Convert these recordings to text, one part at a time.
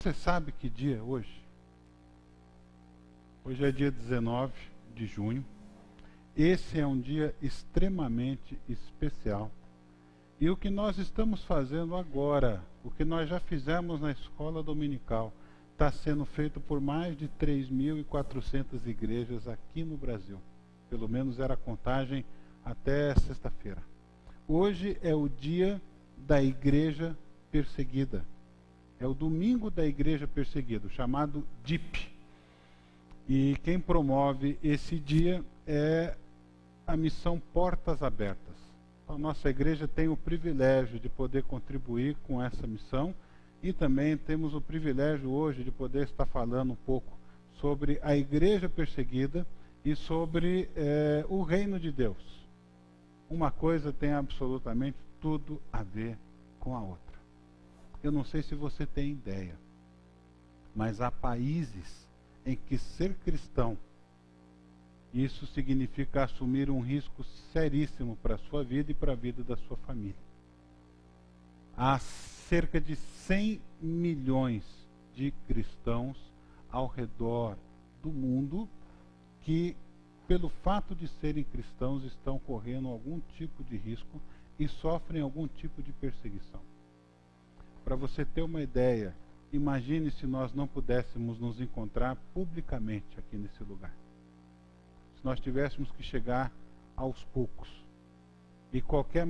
Você sabe que dia é hoje? Hoje é dia 19 de junho. Esse é um dia extremamente especial. E o que nós estamos fazendo agora, o que nós já fizemos na escola dominical, está sendo feito por mais de 3.400 igrejas aqui no Brasil. Pelo menos era a contagem até sexta-feira. Hoje é o dia da igreja perseguida. É o domingo da igreja perseguida, chamado DIP. E quem promove esse dia é a missão Portas Abertas. A nossa igreja tem o privilégio de poder contribuir com essa missão e também temos o privilégio hoje de poder estar falando um pouco sobre a igreja perseguida e sobre o reino de Deus. Uma coisa tem absolutamente tudo a ver com a outra. Eu não sei se você tem ideia, mas há países em que ser cristão, isso significa assumir um risco seríssimo para a sua vida e para a vida da sua família. Há cerca de 100 milhões de cristãos ao redor do mundo que, pelo fato de serem cristãos, estão correndo algum tipo de risco e sofrem algum tipo de perseguição. Para você ter uma ideia, imagine se nós não pudéssemos nos encontrar publicamente aqui nesse lugar. Se nós tivéssemos que chegar aos poucos e qualquer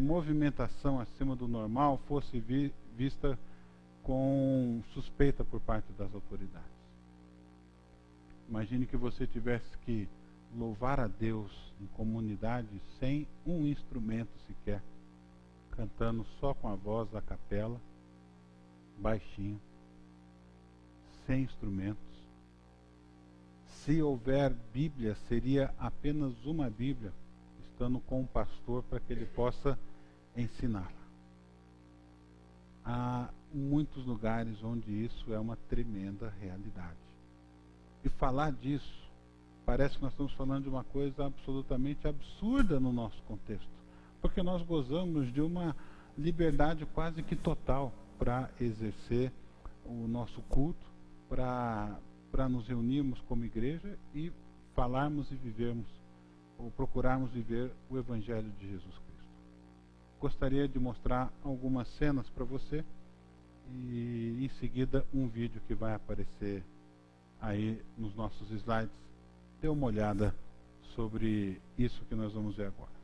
movimentação acima do normal fosse vista com suspeita por parte das autoridades. Imagine que você tivesse que louvar a Deus em comunidade sem um instrumento sequer, cantando só com a voz da capela, baixinho, sem instrumentos. Se houver Bíblia, seria apenas uma Bíblia, estando com um pastor para que ele possa ensiná-la. Há muitos lugares onde isso é uma tremenda realidade. E falar disso, parece que nós estamos falando de uma coisa absolutamente absurda no nosso contexto, porque nós gozamos de uma liberdade quase que total para exercer o nosso culto, para nos reunirmos como igreja e falarmos e vivermos, ou procurarmos viver o Evangelho de Jesus Cristo. Gostaria de mostrar algumas cenas para você e em seguida um vídeo que vai aparecer aí nos nossos slides. Dê uma olhada sobre isso que nós vamos ver agora.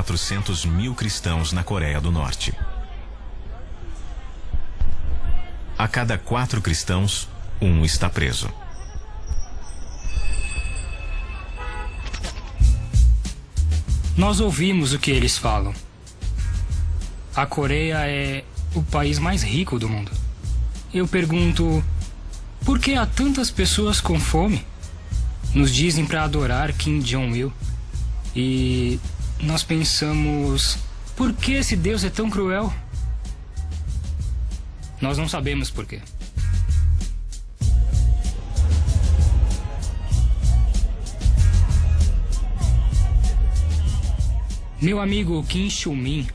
400 mil cristãos na Coreia do Norte. A cada 4 cristãos, um está preso. Nós ouvimos o que eles falam. A Coreia é o país mais rico do mundo. Eu pergunto, por que há tantas pessoas com fome? Nos dizem para adorar Kim Jong-il. E nós pensamos, por que esse Deus é tão cruel? Nós não sabemos por quê. Meu amigo Kim Chul-min,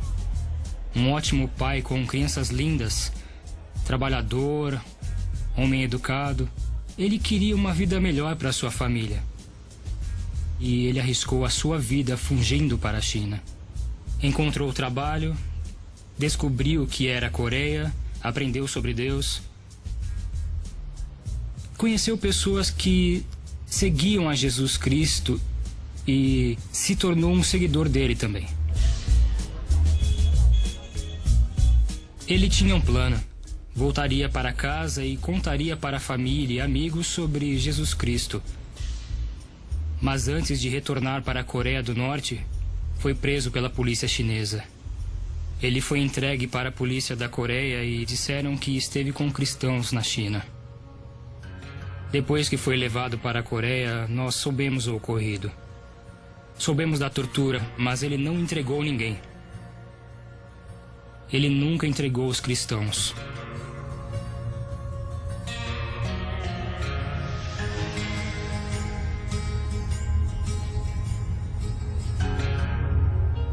um ótimo pai com crianças lindas, trabalhador, homem educado, ele queria uma vida melhor para sua família. E ele arriscou a sua vida fugindo para a China. Encontrou trabalho, descobriu o que era a Coreia, aprendeu sobre Deus. Conheceu pessoas que seguiam a Jesus Cristo e se tornou um seguidor dele também. Ele tinha um plano. Voltaria para casa e contaria para a família e amigos sobre Jesus Cristo. Mas antes de retornar para a Coreia do Norte, foi preso pela polícia chinesa. Ele foi entregue para a polícia da Coreia e disseram que esteve com cristãos na China. Depois que foi levado para a Coreia, nós soubemos o ocorrido. Soubemos da tortura, mas ele não entregou ninguém. Ele nunca entregou os cristãos.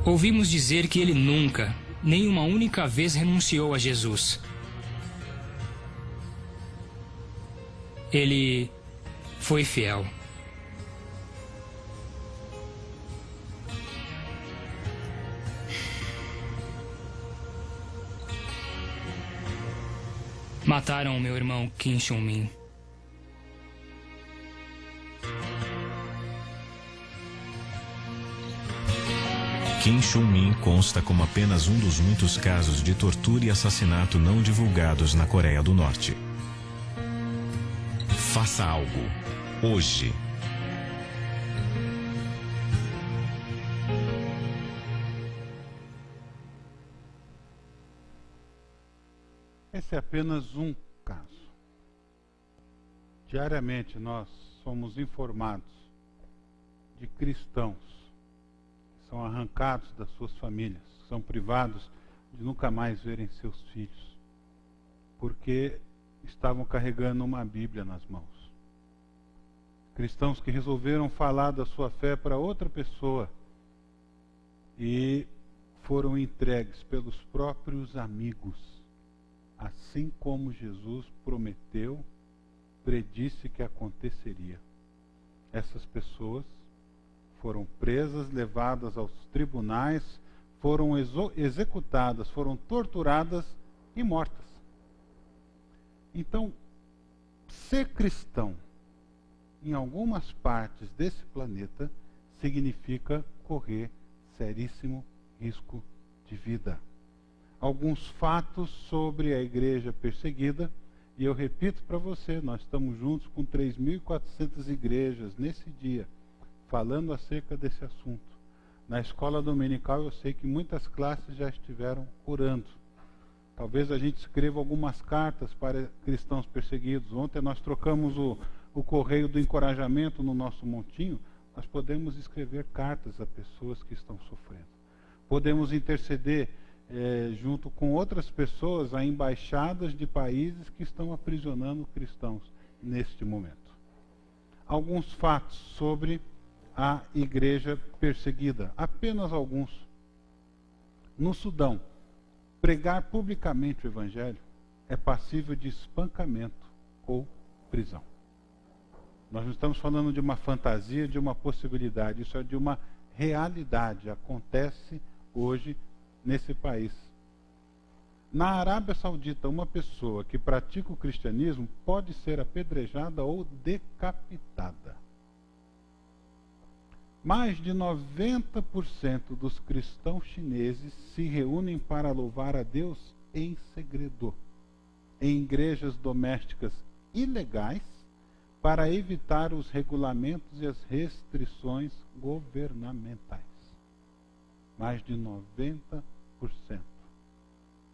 Ouvimos dizer que ele nunca, nem uma única vez renunciou a Jesus. Ele foi fiel. Mataram o meu irmão Kim Chul-min. Kim Chul-min consta como apenas um dos muitos casos de tortura e assassinato não divulgados na Coreia do Norte. Faça algo. Hoje. Esse é apenas um caso. Diariamente nós somos informados de cristãos que são arrancados das suas famílias, são privados de nunca mais verem seus filhos, porque estavam carregando uma Bíblia nas mãos. Cristãos que resolveram falar da sua fé para outra pessoa e foram entregues pelos próprios amigos, assim como Jesus prometeu, predisse que aconteceria. Essas pessoas foram presas, levadas aos tribunais, foram executadas, foram torturadas e mortas. Então, ser cristão em algumas partes desse planeta significa correr seríssimo risco de vida. Alguns fatos sobre a igreja perseguida, e eu repito para você, nós estamos juntos com 3.400 igrejas nesse dia, falando acerca desse assunto. Na escola dominical eu sei que muitas classes já estiveram orando. Talvez a gente escreva algumas cartas para cristãos perseguidos. Ontem nós trocamos o correio do encorajamento no nosso montinho. Nós podemos escrever cartas a pessoas que estão sofrendo. Podemos interceder junto com outras pessoas a embaixadas de países que estão aprisionando cristãos neste momento. Alguns fatos sobre a igreja perseguida, apenas alguns. No Sudão, pregar publicamente o evangelho é passível de espancamento ou prisão. Nós não estamos falando de uma fantasia, de uma possibilidade, isso é de uma realidade, acontece hoje nesse país. Na Arábia Saudita, uma pessoa que pratica o cristianismo pode ser apedrejada ou decapitada. Mais de 90% dos cristãos chineses se reúnem para louvar a Deus em segredo, em igrejas domésticas ilegais, para evitar os regulamentos e as restrições governamentais. Mais de 90%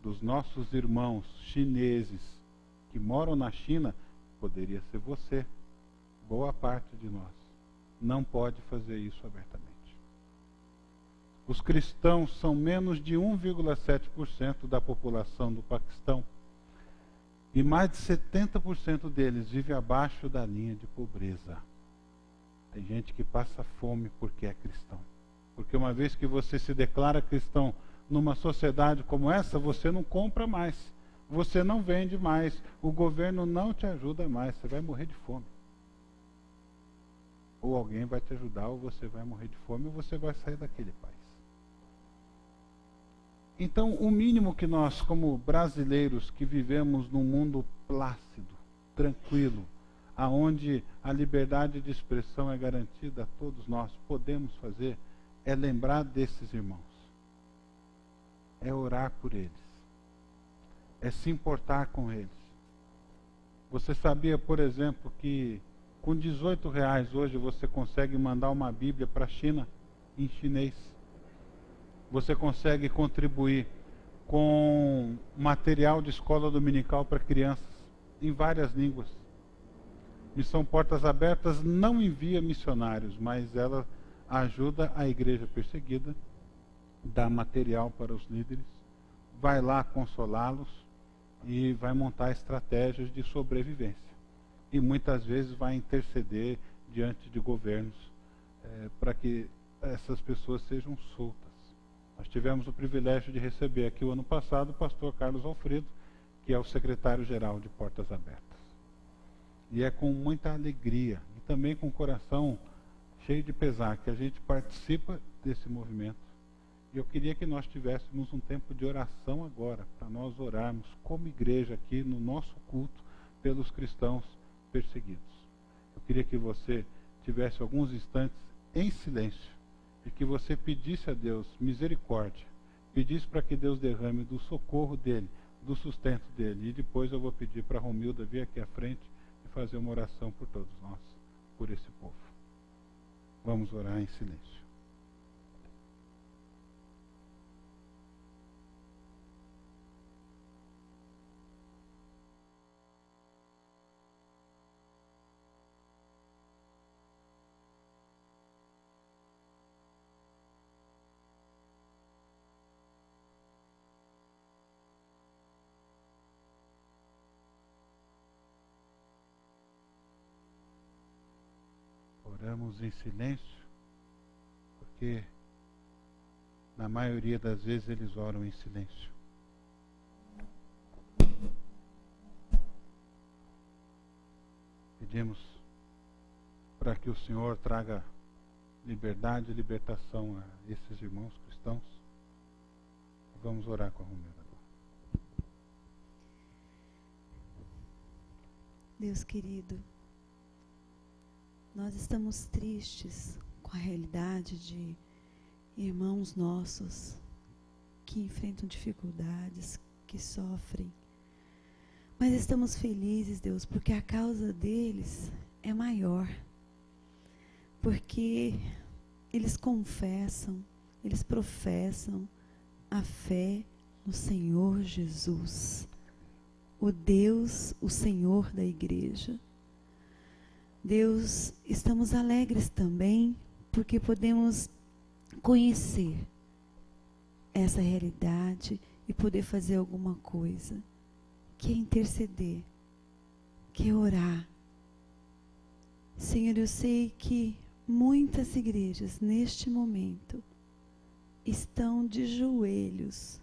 dos nossos irmãos chineses que moram na China, poderia ser você, boa parte de nós, não pode fazer isso abertamente. Os cristãos são menos de 1,7% da população do Paquistão e mais de 70% deles vive abaixo da linha de pobreza. Tem gente que passa fome porque é cristão. Porque uma vez que você se declara cristão numa sociedade como essa, você não compra mais, você não vende mais, o governo não te ajuda mais, você vai morrer de fome. Ou alguém vai te ajudar, ou você vai morrer de fome, ou você vai sair daquele país. Então, o mínimo que nós, como brasileiros que vivemos num mundo plácido, tranquilo, aonde a liberdade de expressão é garantida a todos nós, podemos fazer, é lembrar desses irmãos. É orar por eles. É se importar com eles. Você sabia, por exemplo, que com R$18 hoje você consegue mandar uma Bíblia para a China em chinês? Você consegue contribuir com material de escola dominical para crianças em várias línguas. Missão Portas Abertas não envia missionários, mas ela ajuda a igreja perseguida, dá material para os líderes, vai lá consolá-los e vai montar estratégias de sobrevivência. E muitas vezes vai interceder diante de governos para que essas pessoas sejam soltas. Nós tivemos o privilégio de receber aqui o ano passado o pastor Carlos Alfredo, que é o secretário-geral de Portas Abertas. E é com muita alegria e também com o coração cheio de pesar que a gente participa desse movimento. E eu queria que nós tivéssemos um tempo de oração agora, para nós orarmos como igreja aqui no nosso culto pelos cristãos perseguidos. Eu queria que você tivesse alguns instantes em silêncio e que você pedisse a Deus misericórdia, pedisse para que Deus derrame do socorro dele, do sustento dele. E depois eu vou pedir para a Romilda vir aqui à frente e fazer uma oração por todos nós, por esse povo. Vamos orar em silêncio. Oramos em silêncio, porque na maioria das vezes eles oram em silêncio. Pedimos para que o Senhor traga liberdade e libertação a esses irmãos cristãos. Vamos orar com a Romilda agora. Deus querido, nós estamos tristes com a realidade de irmãos nossos que enfrentam dificuldades, que sofrem. Mas estamos felizes, Deus, porque a causa deles é maior. Porque eles confessam, eles professam a fé no Senhor Jesus, o Deus, o Senhor da igreja. Deus, estamos alegres também porque podemos conhecer essa realidade e poder fazer alguma coisa, que é interceder, que é orar. Senhor, eu sei que muitas igrejas neste momento estão de joelhos,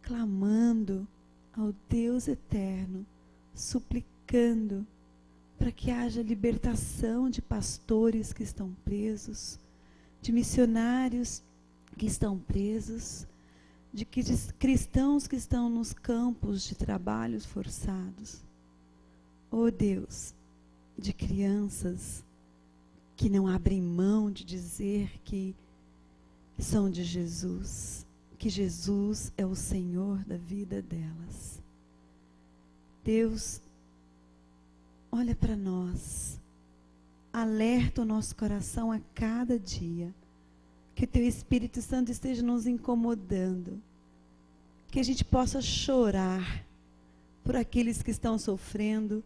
clamando ao Deus eterno, suplicando para que haja libertação de pastores que estão presos, de missionários que estão presos, de cristãos que estão nos campos de trabalhos forçados. Oh Deus, de crianças que não abrem mão de dizer que são de Jesus, que Jesus é o Senhor da vida delas. Deus, olha para nós, alerta o nosso coração a cada dia, que o Teu Espírito Santo esteja nos incomodando, que a gente possa chorar por aqueles que estão sofrendo,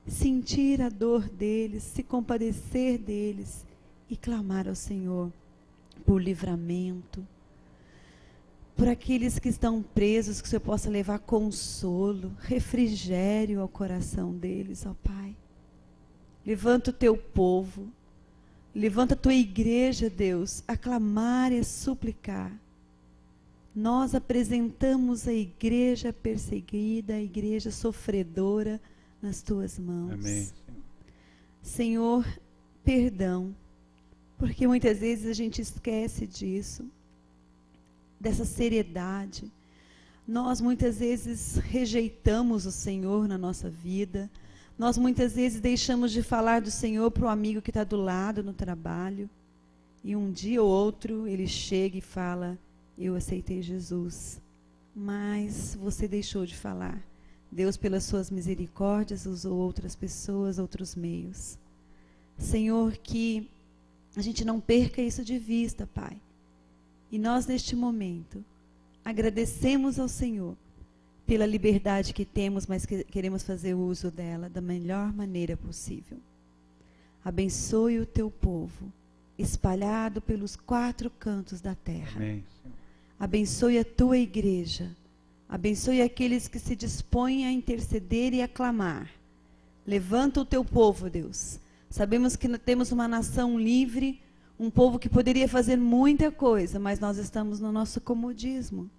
sentir a dor deles, se compadecer deles e clamar ao Senhor por livramento, por aqueles que estão presos, que o Senhor possa levar consolo, refrigério ao coração deles, ó Pai. Levanta o Teu povo, levanta a Tua igreja, Deus, a clamar e a suplicar. Nós apresentamos a igreja perseguida, a igreja sofredora nas Tuas mãos. Amém. Senhor, perdão, porque muitas vezes a gente esquece disso, dessa seriedade. Nós muitas vezes rejeitamos o Senhor na nossa vida. Nós muitas vezes deixamos de falar do Senhor para o amigo que está do lado no trabalho. E um dia ou outro ele chega e fala: eu aceitei Jesus. Mas você deixou de falar. Deus, pelas suas misericórdias, usou outras pessoas, outros meios. Senhor, que a gente não perca isso de vista, Pai. E nós, neste momento, agradecemos ao Senhor pela liberdade que temos, mas que queremos fazer uso dela da melhor maneira possível. Abençoe o Teu povo, espalhado pelos 4 cantos da terra. Amém. Abençoe a Tua igreja. Abençoe aqueles que se dispõem a interceder e a clamar. Levanta o Teu povo, Deus. Sabemos que temos uma nação livre, um povo que poderia fazer muita coisa, mas nós estamos no nosso comodismo.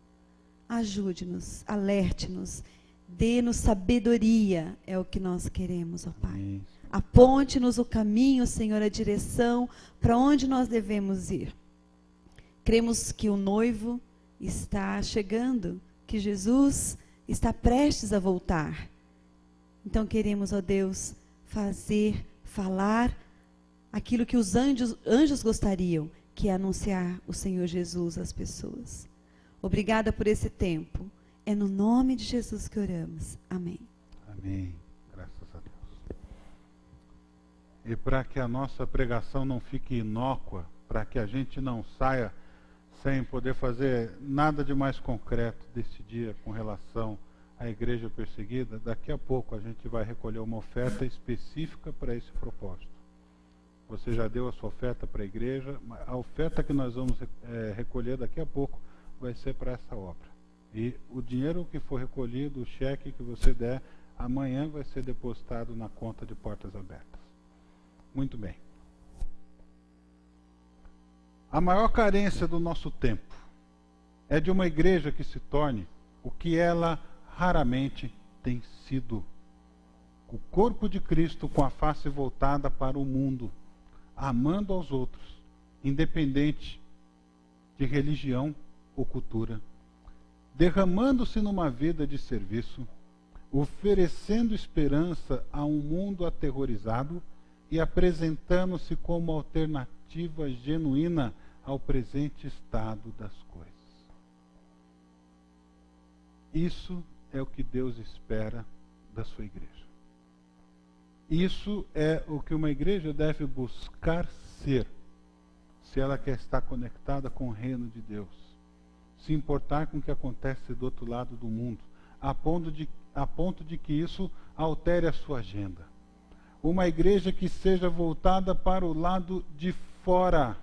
Ajude-nos, alerte-nos, dê-nos sabedoria, é o que nós queremos, ó Pai. Amém. Aponte-nos o caminho, Senhor, a direção para onde nós devemos ir. Cremos que o noivo está chegando, que Jesus está prestes a voltar. Então queremos, ó Deus, falar aquilo que os anjos gostariam, que é anunciar o Senhor Jesus às pessoas. Obrigada por esse tempo. É no nome de Jesus que oramos. Amém. Amém. Graças a Deus. E para que a nossa pregação não fique inócua, para que a gente não saia sem poder fazer nada de mais concreto desse dia com relação à igreja perseguida, daqui a pouco a gente vai recolher uma oferta específica para esse propósito. Você já deu a sua oferta para a igreja, a oferta que nós vamos recolher daqui a pouco vai ser para essa obra. E o dinheiro que for recolhido, o cheque que você der, amanhã vai ser depositado na conta de Portas Abertas. Muito bem. A maior carência do nosso tempo é de uma igreja que se torne o que ela raramente tem sido. O corpo de Cristo com a face voltada para o mundo, amando aos outros, independente de religião ou cultura, derramando-se numa vida de serviço, oferecendo esperança a um mundo aterrorizado e apresentando-se como alternativa genuína ao presente estado das coisas. Isso é o que Deus espera da sua igreja. Isso é o que uma igreja deve buscar ser, se ela quer estar conectada com o reino de Deus, se importar com o que acontece do outro lado do mundo, a ponto de que isso altere a sua agenda. Uma igreja que seja voltada para o lado de fora,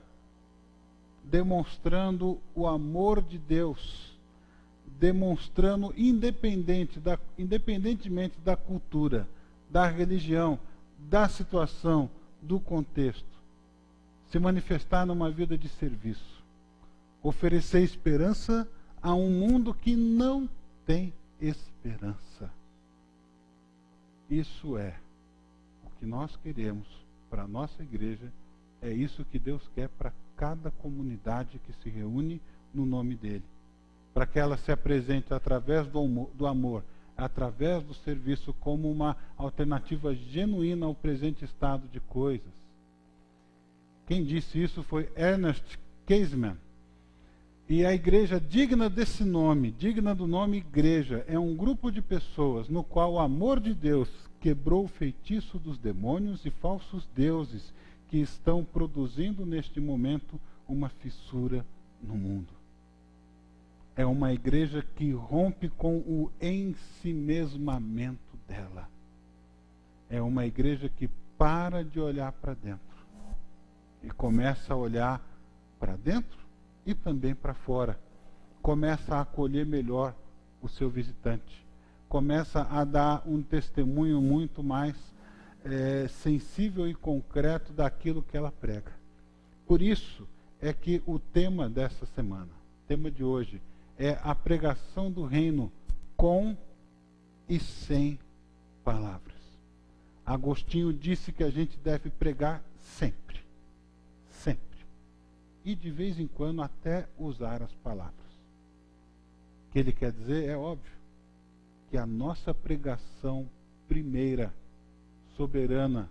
demonstrando o amor de Deus, demonstrando independentemente da cultura, da religião, da situação, do contexto, se manifestar numa vida de serviço, oferecer esperança a um mundo que não tem esperança. Isso é o que nós queremos para a nossa igreja, é isso que Deus quer para cada comunidade que se reúne no nome dele, para que ela se apresente através do amor, através do serviço, como uma alternativa genuína ao presente estado de coisas. Quem disse isso foi Ernest Käsemann. E a igreja digna desse nome, digna do nome igreja, é um grupo de pessoas no qual o amor de Deus quebrou o feitiço dos demônios e falsos deuses que estão produzindo neste momento uma fissura no mundo. É uma igreja que rompe com o ensimesmamento dela. É uma igreja que para de olhar para dentro e começa a olhar para dentro e também para fora. Começa a acolher melhor o seu visitante. Começa a dar um testemunho muito mais sensível e concreto daquilo que ela prega. Por isso é que o tema dessa semana, o tema de hoje, é a pregação do reino com e sem palavras. Agostinho disse que a gente deve pregar sempre. Sempre. E de vez em quando até usar as palavras. O que ele quer dizer é óbvio. Que a nossa pregação primeira, soberana,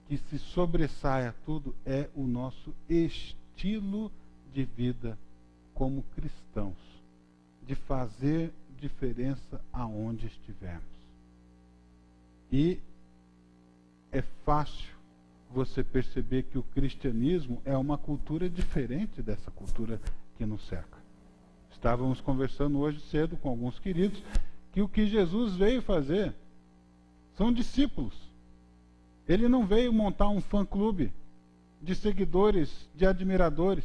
que se sobressai a tudo, é o nosso estilo de vida como cristãos. De fazer diferença aonde estivermos. E é fácil você perceber que o cristianismo é uma cultura diferente dessa cultura que nos cerca. Estávamos conversando hoje cedo com alguns queridos que o que Jesus veio fazer são discípulos. Ele não veio montar um fã-clube de seguidores, de admiradores.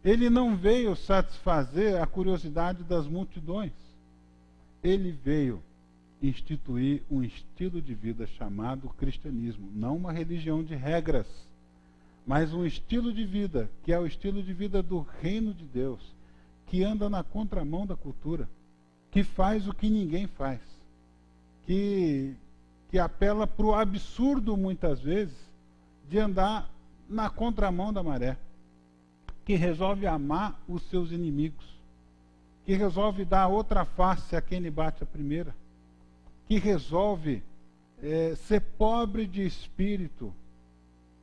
Ele não veio satisfazer a curiosidade das multidões. Ele veio instituir um estilo de vida chamado cristianismo, não uma religião de regras, mas um estilo de vida, que é o estilo de vida do reino de Deus, que anda na contramão da cultura, que faz o que ninguém faz, que apela para o absurdo muitas vezes de andar na contramão da maré, que resolve amar os seus inimigos, que resolve dar outra face a quem lhe bate a primeira, que resolve ser pobre de espírito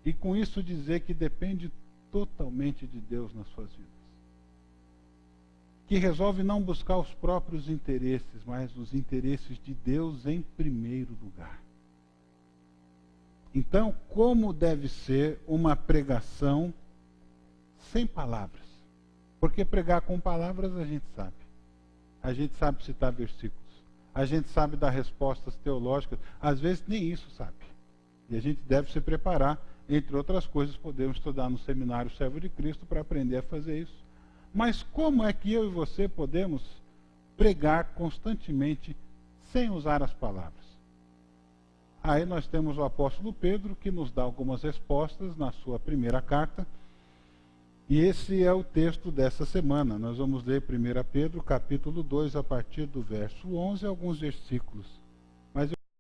e com isso dizer que depende totalmente de Deus nas suas vidas. Que resolve não buscar os próprios interesses, mas os interesses de Deus em primeiro lugar. Então, como deve ser uma pregação sem palavras? Porque pregar com palavras a gente sabe. A gente sabe citar versículos. A gente sabe dar respostas teológicas, às vezes nem isso sabe. E a gente deve se preparar, entre outras coisas, podemos estudar no seminário Servo de Cristo para aprender a fazer isso. Mas como é que eu e você podemos pregar constantemente sem usar as palavras? Aí nós temos o apóstolo Pedro, que nos dá algumas respostas na sua primeira carta. E esse é o texto dessa semana. Nós vamos ler 1 Pedro, capítulo 2, a partir do verso 11, alguns versículos